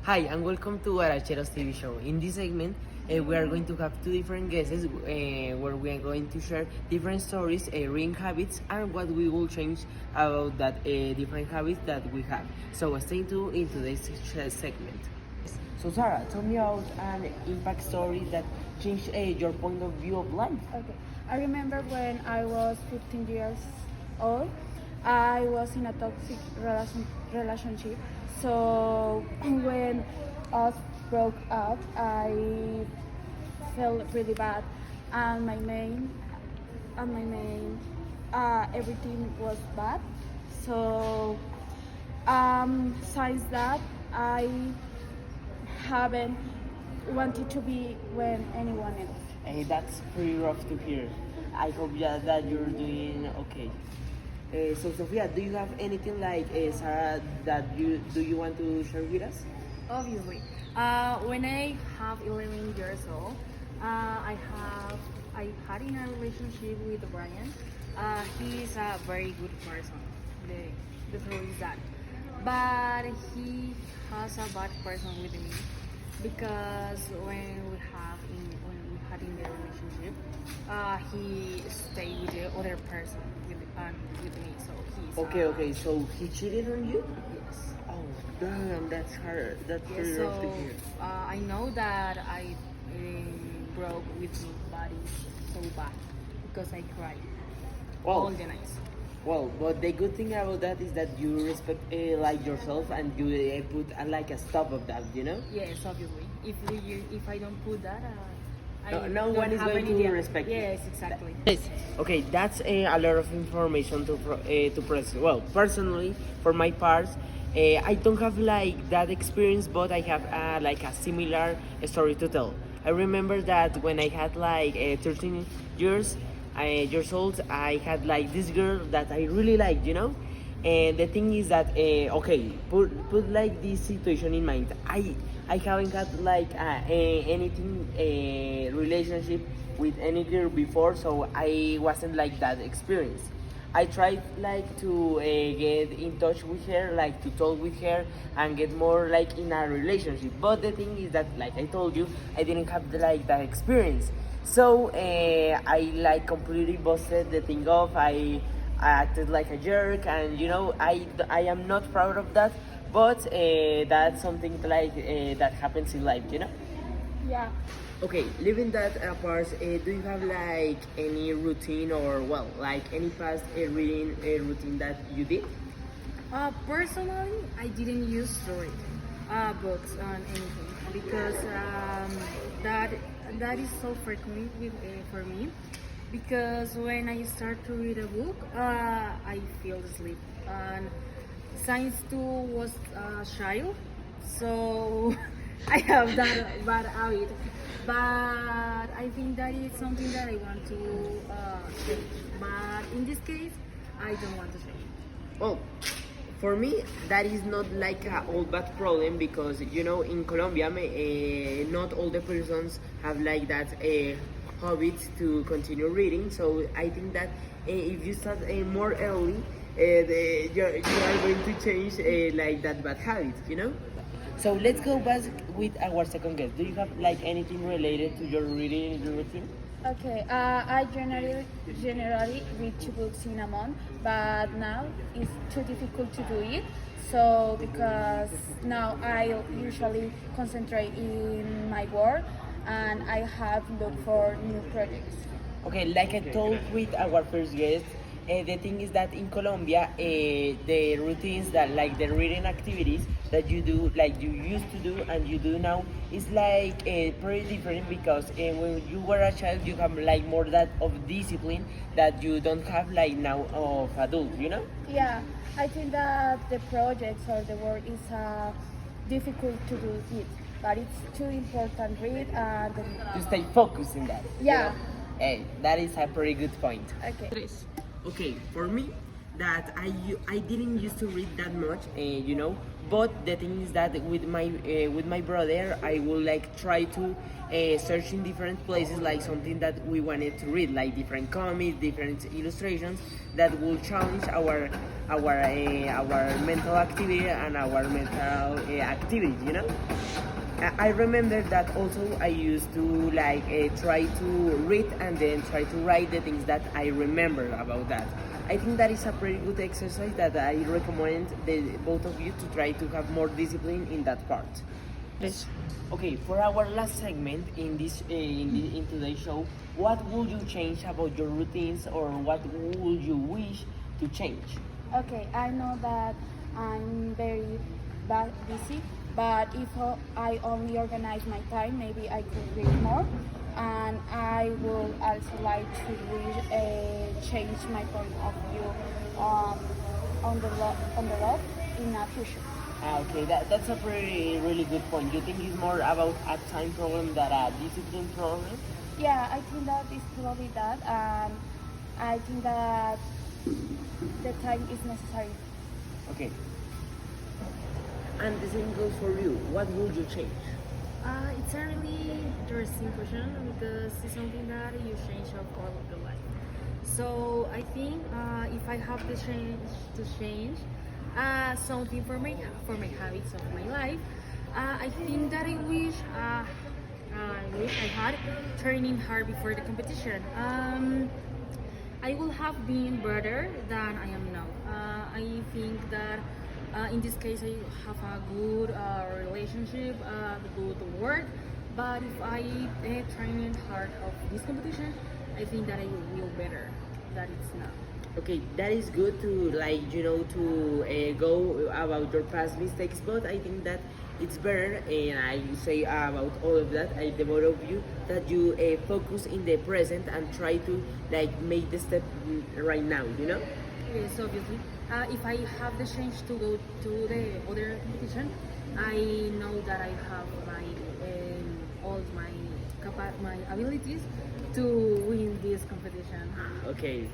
Hi, and welcome to Aracheros TV show. In this segment, we are going to have two different guests where we are going to share different stories, reading habits, and what we will change about that different habits that we have. So stay tuned in today's segment. So Sarah, tell me about an impact story that changed your point of view of life. Okay. I remember when I was 15 years old, I was in a toxic relationship. So when us broke up, I felt really bad, and everything was bad. So since that, I haven't wanted to be with anyone else. That's pretty rough to hear. I hope that you're doing okay. So Sofia, do you have anything like Sarah that you want to share with us? Obviously. When I have 11 years old, I had in a relationship with Brian. He is a very good person. The truth is that, but he has a bad person with me because when we had in the relationship, he stayed with the other person with me. So he's Okay. So he cheated on you? yes. Oh, damn, that's hard. That's Yeah, pretty rough to so hear. I know that I broke with my body so bad because I cried all Well, the nights. well, but the good thing about that is that you respect like yourself and you put like a stop of that, you know? Yes, obviously. If I don't put that, I No don't one is have going any to idea. respect you. Yes, exactly. Yes. Okay, that's a lot of information to press. Well, personally, for my part, I don't have like that experience, but I have like a similar story to tell. I remember that when I had like 13 years, years old, I had like this girl that I really liked, you know. And the thing is that okay, put like this situation in mind. I haven't had like anything relationship with any girl before, so I wasn't like that experience. I tried like to get in touch with her, like to talk with her and get more like in a relationship. But the thing is that, like I told you, I didn't have like that experience. So I like completely busted the thing off. I acted like a jerk, and you know I am not proud of that. But that's something like that happens in life, you know. Yeah. Okay, leaving that apart, do you have like any routine or well, like any past reading routine that you did? Personally, I didn't use to read books on anything because that that is so frequent for me. Because when I start to read a book, I feel asleep. And science too was a child, so I have that bad habit. But I think that is something that I want to change. But in this case, I don't want to change. Well, for me, that is not like a old bad problem because you know in Colombia, not all the persons have like that habit to continue reading. So I think that if you start more early, you are going to change like that bad habit, you know. So let's go back with our second guest. Do you have like anything related to your reading routine? Okay. I generally read 2 books in a month, but now it's too difficult to do it. So because now I usually concentrate in my work, and I have looked for new projects. Okay, like I told with our first guest, the thing is that in Colombia, the routines that like the reading activities that you do, like you used to do and you do now, is like pretty different because when you were a child, you have like more that of discipline that you don't have like now of adult, you know? Yeah, I think that the projects or the work is difficult to do it, but it's too important read and To stay focused in that. you Yeah. know? Hey, that is a pretty good point. okay. Okay, for me, that I didn't used to read that much, you know, But the thing is that with my brother, I will like try to search in different places, like something that we wanted to read, like different comics, different illustrations that will challenge our mental activity and our mental activity. You know. I remember that also I used to like try to read and then try to write the things that I remember about that. I think that is a pretty good exercise that I recommend both of you to try to have more discipline in that part. Yes. Okay, for our last segment in in today's show, what would you change about your routines, or what would you wish to change? Okay, I know that I'm very busy, but if I only organize my time, maybe I could read more. And I would also like to change my point of view on the love in the future. Okay, that's a really good point. You think it's more about a time problem than a discipline problem? Yeah, I think that is probably that. I think that the time is necessary. Okay. And the same goes for you. What would you change? It's a really interesting question because it's something that you change of all of your life. So I think if I have the change to change something for my habits of my life, I think that I had training hard before the competition. I will have been better than I am now. I think that in this case I have a good relationship, good work. But if I train hard of this competition, I think that I will better than it's now. Okay, that is good to to go about your past mistakes, but I think that it's better, and I say about all of that, the both of you, that you focus in the present and try to like make the step right now. You know. Yes, obviously. If I have the chance to go to the other competition, I know that I have all my abilities to win this competition. Okay.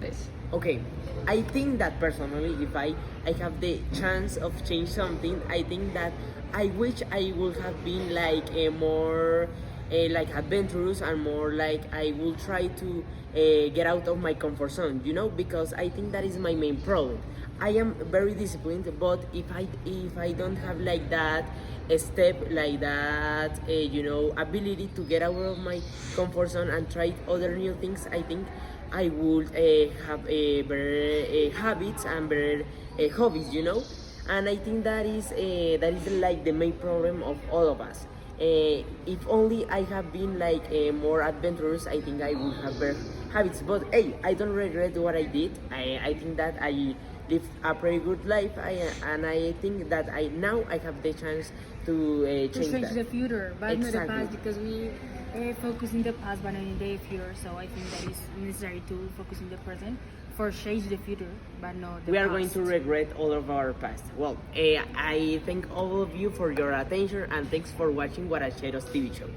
Yes. Okay. I think that personally, if I have the chance of change something, I think that I wish I would have been like a more like adventurous, and more like I will try to get out of my comfort zone, you know, because I think that is my main problem. I am very disciplined, but if I don't have like that step, like that ability to get out of my comfort zone and try other new things, I think I would have better habits and better hobbies, you know. And I think that is like the main problem of all of us. If only I have been like more adventurous, I think I would have better habits. But hey, I don't regret what I did. I think that I lived a pretty good life, and I think that now I have the chance to change change that. the future, but not the Exactly. past, because we focus in the past but not in the future. So I think that is necessary to focus in the present for change the future, but not the We are past. going to regret all of our past. Well, I thank all of you for your attention, and thanks for watching Guaracheros TV show.